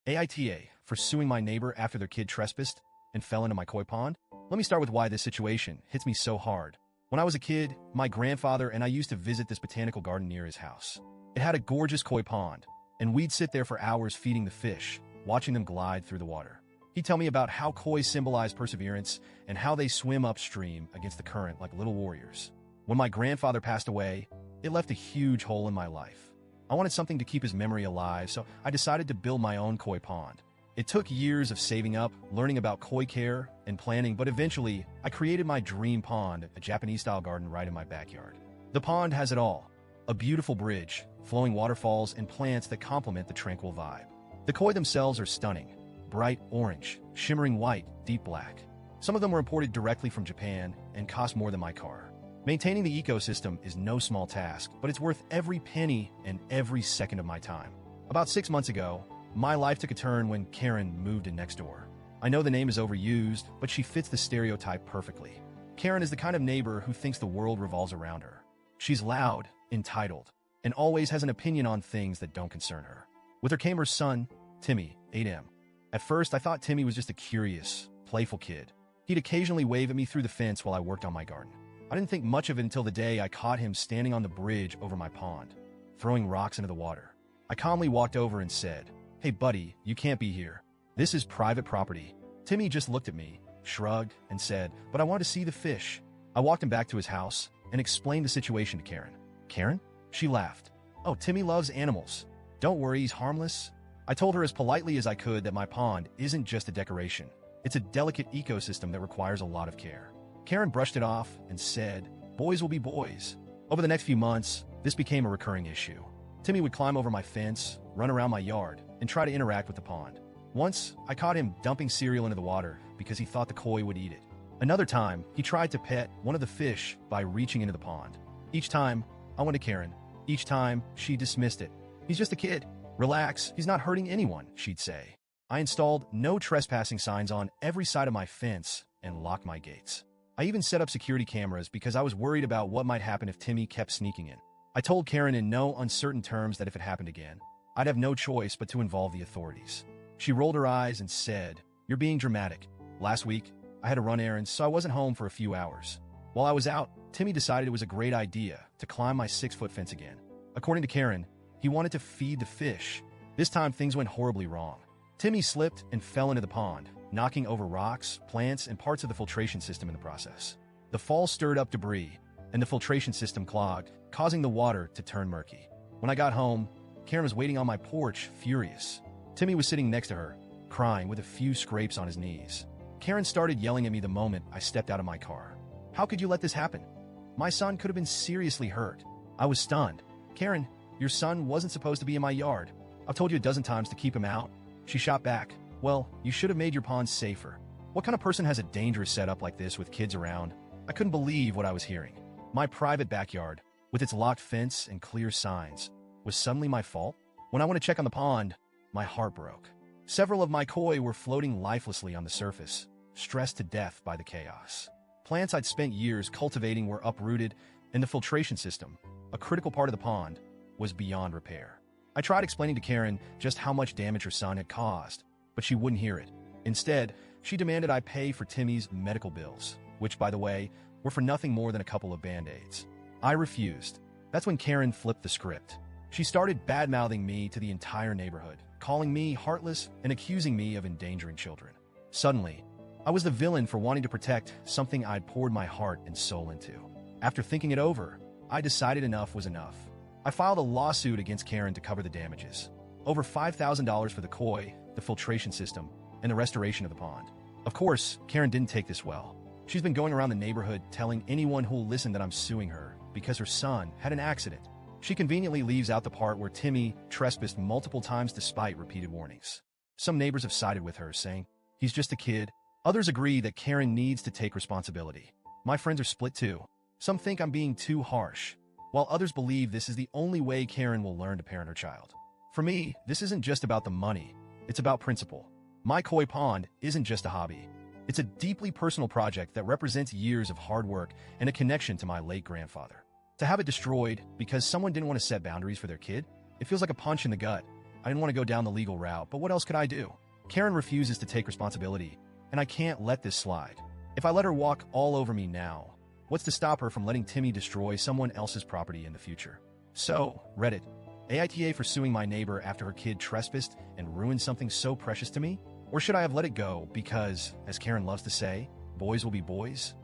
AITA for suing my neighbor after their kid trespassed and fell into my koi pond? Let me start with why this situation hits me so hard. When I was a kid, my grandfather and I used to visit this botanical garden near his house. It had a gorgeous koi pond, and we'd sit there for hours feeding the fish, watching them glide through the water. He'd tell me about how koi symbolize perseverance and how they swim upstream against the current like little warriors. When my grandfather passed away, it left a huge hole in my life. I wanted something to keep his memory alive, so I decided to build my own koi pond. It took years of saving up, learning about koi care, and planning, but eventually, I created my dream pond, a Japanese-style garden right in my backyard. The pond has it all: a beautiful bridge, flowing waterfalls, and plants that complement the tranquil vibe. The koi themselves are stunning: bright orange, shimmering white, deep black. Some of them were imported directly from Japan and cost more than my car. Maintaining the ecosystem is no small task, but it's worth every penny and every second of my time. About 6 months ago, my life took a turn when Karen moved in next door. I know the name is overused, but she fits the stereotype perfectly. Karen is the kind of neighbor who thinks the world revolves around her. She's loud, entitled, and always has an opinion on things that don't concern her. With her came her son, Timmy, 8M. At first, I thought Timmy was just a curious, playful kid. He'd occasionally wave at me through the fence while I worked on my garden. I didn't think much of it until the day I caught him standing on the bridge over my pond, throwing rocks into the water. I calmly walked over and said, "Hey buddy, you can't be here. This is private property." Timmy just looked at me, shrugged, and said, "But I want to see the fish." I walked him back to his house and explained the situation to Karen. "Karen?" She laughed. "Oh, Timmy loves animals. Don't worry, he's harmless." I told her as politely as I could that my pond isn't just a decoration. It's a delicate ecosystem that requires a lot of care. Karen brushed it off and said, "Boys will be boys." Over the next few months, this became a recurring issue. Timmy would climb over my fence, run around my yard, and try to interact with the pond. Once, I caught him dumping cereal into the water because he thought the koi would eat it. Another time, he tried to pet one of the fish by reaching into the pond. Each time, I went to Karen. Each time, she dismissed it. "He's just a kid. Relax, he's not hurting anyone," she'd say. I installed no trespassing signs on every side of my fence and locked my gates. I even set up security cameras because I was worried about what might happen if Timmy kept sneaking in. I told Karen in no uncertain terms that if it happened again, I'd have no choice but to involve the authorities. She rolled her eyes and said, "You're being dramatic. Last week, I had to run errands, so I wasn't home for a few hours. While I was out, Timmy decided it was a great idea to climb my 6-foot fence again. According to Karen, he wanted to feed the fish. This time, things went horribly wrong. Timmy slipped and fell into the pond, knocking over rocks, plants, and parts of the filtration system in the process. The fall stirred up debris, and the filtration system clogged, causing the water to turn murky. When I got home, Karen was waiting on my porch, furious. Timmy was sitting next to her, crying with a few scrapes on his knees. Karen started yelling at me the moment I stepped out of my car. "How could you let this happen? My son could have been seriously hurt." I was stunned. "Karen, your son wasn't supposed to be in my yard. I've told you a dozen times to keep him out." She shot back, "Well, you should have made your pond safer. What kind of person has a dangerous setup like this with kids around?" I couldn't believe what I was hearing. My private backyard, with its locked fence and clear signs, was suddenly my fault? When I went to check on the pond, my heart broke. Several of my koi were floating lifelessly on the surface, stressed to death by the chaos. Plants I'd spent years cultivating were uprooted, and the filtration system, a critical part of the pond, was beyond repair. I tried explaining to Karen just how much damage her son had caused, but she wouldn't hear it. Instead, she demanded I pay for Timmy's medical bills, which, by the way, were for nothing more than a couple of Band-Aids. I refused. That's when Karen flipped the script. She started bad-mouthing me to the entire neighborhood, calling me heartless and accusing me of endangering children. Suddenly, I was the villain for wanting to protect something I'd poured my heart and soul into. After thinking it over, I decided enough was enough. I filed a lawsuit against Karen to cover the damages. Over $5,000 for the koi, the filtration system, and the restoration of the pond. Of course, Karen didn't take this well. She's been going around the neighborhood telling anyone who'll listen that I'm suing her because her son had an accident. She conveniently leaves out the part where Timmy trespassed multiple times despite repeated warnings. Some neighbors have sided with her, saying, "He's just a kid." Others agree that Karen needs to take responsibility. My friends are split too. Some think I'm being too harsh, while others believe this is the only way Karen will learn to parent her child. For me, this isn't just about the money. It's about principle. My koi pond isn't just a hobby. It's a deeply personal project that represents years of hard work and a connection to my late grandfather. To have it destroyed because someone didn't want to set boundaries for their kid, it feels like a punch in the gut. I didn't want to go down the legal route, but what else could I do? Karen refuses to take responsibility, and I can't let this slide. If I let her walk all over me now, what's to stop her from letting Timmy destroy someone else's property in the future? So, Reddit, AITA for suing my neighbor after her kid trespassed and ruined something so precious to me? Or should I have let it go because, as Karen loves to say, boys will be boys?